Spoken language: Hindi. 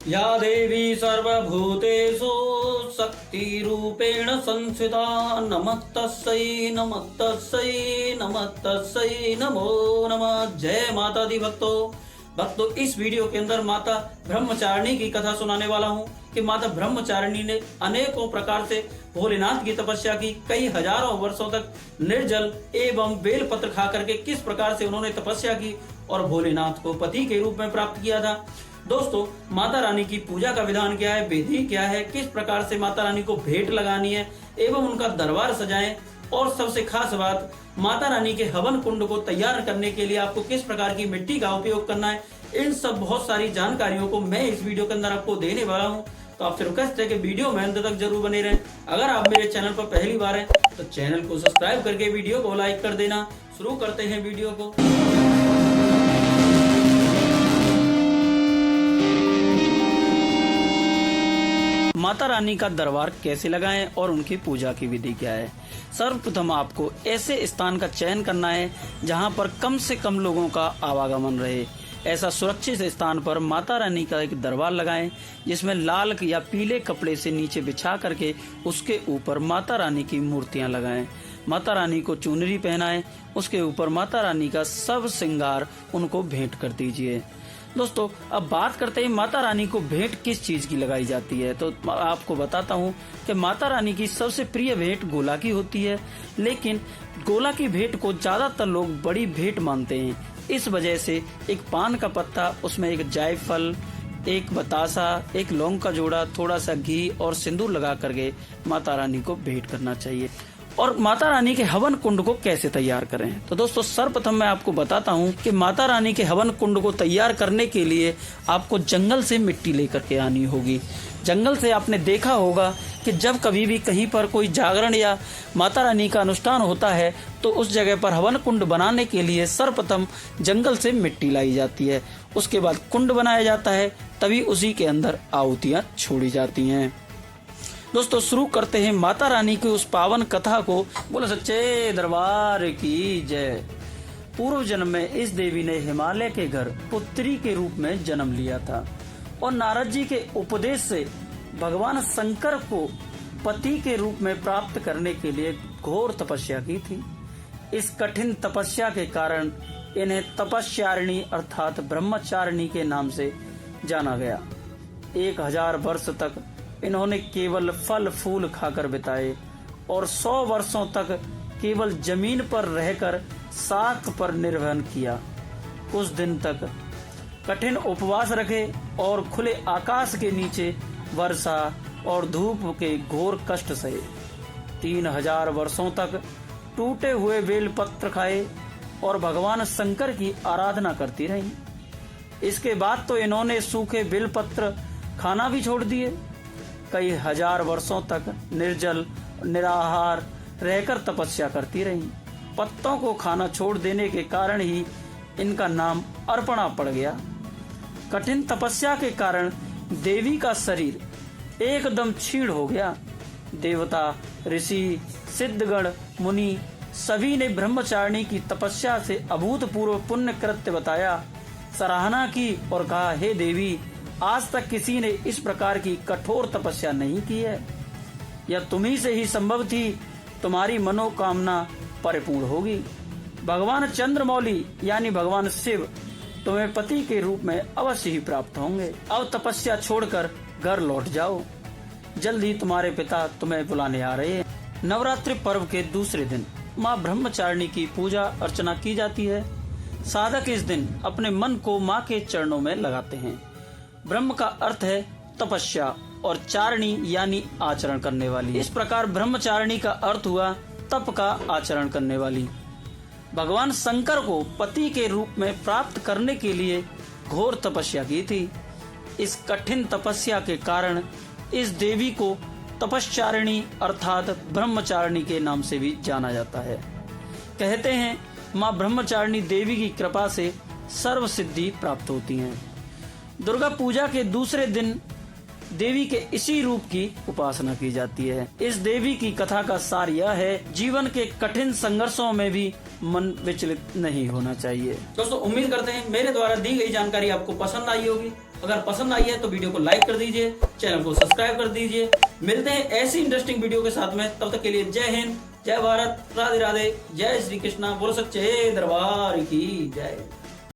या देवी सर्वभूतेषु शक्तिरूपेण संस्थिता नमस्तस्यै नमस्तस्यै नमस्तस्यै नमो नमः। जय माता दी भक्तों, इस वीडियो के अंदर माता ब्रह्मचारिणी की कथा सुनाने वाला हूँ कि माता ब्रह्मचारिणी ने अनेकों प्रकार से भोलेनाथ की तपस्या की। कई हजारों वर्षों तक निर्जल एवं बेलपत्र खा करके किस प्रकार से उन्होंने तपस्या की और भोलेनाथ को पति के रूप में प्राप्त किया था। दोस्तों, माता रानी की पूजा का विधान क्या है, विधि क्या है, किस प्रकार से माता रानी को भेंट लगानी है एवं उनका दरबार सजाएं, और सबसे खास बात, माता रानी के हवन कुंड को तैयार करने के लिए आपको किस प्रकार की मिट्टी का उपयोग करना है, इन सब बहुत सारी जानकारियों को मैं इस वीडियो के अंदर आपको देने वाला हूं। तो आपसे रिक्वेस्ट है कि वीडियो में अंत तक जरूर बने रहें। अगर आप मेरे चैनल पर पहली बार हैं तो चैनल को सब्सक्राइब करके वीडियो को लाइक कर देना। शुरू करते हैं वीडियो को। माता रानी का दरबार कैसे लगाएं और उनकी पूजा की विधि क्या है। सर्वप्रथम आपको ऐसे स्थान का चयन करना है जहां पर कम से कम लोगों का आवागमन रहे। ऐसा सुरक्षित स्थान पर माता रानी का एक दरबार लगाएं जिसमें लाल या पीले कपड़े से नीचे बिछा करके उसके ऊपर माता रानी की मूर्तियां लगाएं। माता रानी को चुनरी पहनाएं, उसके ऊपर माता रानी का सब श्रृंगार उनको भेंट कर दीजिए। दोस्तों, अब बात करते हैं माता रानी को भेंट किस चीज की लगाई जाती है। तो आपको बताता हूँ कि माता रानी की सबसे प्रिय भेंट गोला की होती है, लेकिन गोला की भेंट को ज्यादातर लोग बड़ी भेंट मानते हैं। इस वजह से एक पान का पत्ता, उसमें एक जायफल, एक बतासा, एक लौंग का जोड़ा, थोड़ा सा घी और सिंदूर लगा करके माता रानी को भेंट करना चाहिए। और माता रानी के हवन कुंड को कैसे तैयार करें, तो दोस्तों सर्वप्रथम मैं आपको बताता हूं कि माता रानी के हवन कुंड को तैयार करने के लिए आपको जंगल से मिट्टी लेकर के आनी होगी। जंगल से आपने देखा होगा कि जब कभी भी कहीं पर कोई जागरण या माता रानी का अनुष्ठान होता है तो उस जगह पर हवन कुंड बनाने के लिए सर्वप्रथम जंगल से मिट्टी लाई जाती है, उसके बाद कुंड बनाया जाता है, तभी उसी के अंदर आहुतियां छोड़ी जाती हैं। दोस्तों, शुरू करते हैं माता रानी की उस पावन कथा को। बोलो सच्चे दरबार की जय। पूर्व जन्म में इस देवी ने हिमालय के घर पुत्री के रूप में जन्म लिया था और नारद जी के उपदेश से भगवान शंकर को पति के रूप में प्राप्त करने के लिए घोर तपस्या की थी। इस कठिन तपस्या के कारण इन्हें तपस्यारिणी अर्थात ब्रह्मचारिणी के नाम से जाना गया। 1000 वर्ष तक इन्होंने केवल फल फूल खाकर बिताए और 100 वर्षों तक केवल जमीन पर रहकर शाक पर निर्वहन किया। कुछ दिन तक कठिन उपवास रखे और खुले आकाश के नीचे वर्षा और धूप के घोर कष्ट सहे। 3000 वर्षों तक टूटे हुए बेलपत्र खाए और भगवान शंकर की आराधना करती रही। इसके बाद तो इन्होंने सूखे बेलपत्र खाना भी छोड़ दिए। कई हजार वर्षों तक निर्जल निराहार रहकर तपस्या करती रही। पत्तों को खाना छोड़ देने के कारण ही इनका नाम अर्पणा पड़ गया। कठिन तपस्या के कारण देवी का शरीर एकदम क्षीण हो गया। देवता, ऋषि, सिद्धगण, मुनि सभी ने ब्रह्मचारिणी की तपस्या से अभूतपूर्व पुण्य कृत्य बताया, सराहना की और कहा, हे देवी, आज तक किसी ने इस प्रकार की कठोर तपस्या नहीं की है। यह तुम्ही से ही संभव थी। तुम्हारी मनोकामना परिपूर्ण होगी। भगवान चंद्रमौली यानी भगवान शिव तुम्हें पति के रूप में अवश्य ही प्राप्त होंगे। अब तपस्या छोड़कर घर लौट जाओ, जल्दी तुम्हारे पिता तुम्हें बुलाने आ रहे हैं। नवरात्रि पर्व के दूसरे दिन माँ ब्रह्मचारिणी की पूजा अर्चना की जाती है। साधक इस दिन अपने मन को माँ के चरणों में लगाते हैं। ब्रह्म का अर्थ है तपस्या और चारिणी यानी आचरण करने वाली। इस प्रकार ब्रह्मचारिणी का अर्थ हुआ तप का आचरण करने वाली। भगवान शंकर को पति के रूप में प्राप्त करने के लिए घोर तपस्या की थी। इस कठिन तपस्या के कारण इस देवी को तपस्यारिणी अर्थात ब्रह्मचारिणी के नाम से भी जाना जाता है। कहते हैं माँ ब्रह्मचारिणी देवी की कृपा से सर्व सिद्धि प्राप्त होती है। दुर्गा पूजा के दूसरे दिन देवी के इसी रूप की उपासना की जाती है। इस देवी की कथा का सार यह है, जीवन के कठिन संघर्षों में भी मन विचलित नहीं होना चाहिए। दोस्तों, उम्मीद करते हैं मेरे द्वारा दी गई जानकारी आपको पसंद आई होगी। अगर पसंद आई है तो वीडियो को लाइक कर दीजिए, चैनल को सब्सक्राइब कर दीजिए। मिलते हैं ऐसी इंटरेस्टिंग वीडियो के साथ में, तब तक के लिए जय हिंद, जय भारत, राधे राधे, जय श्री कृष्णा। बोल सच्चे दरबार की जय।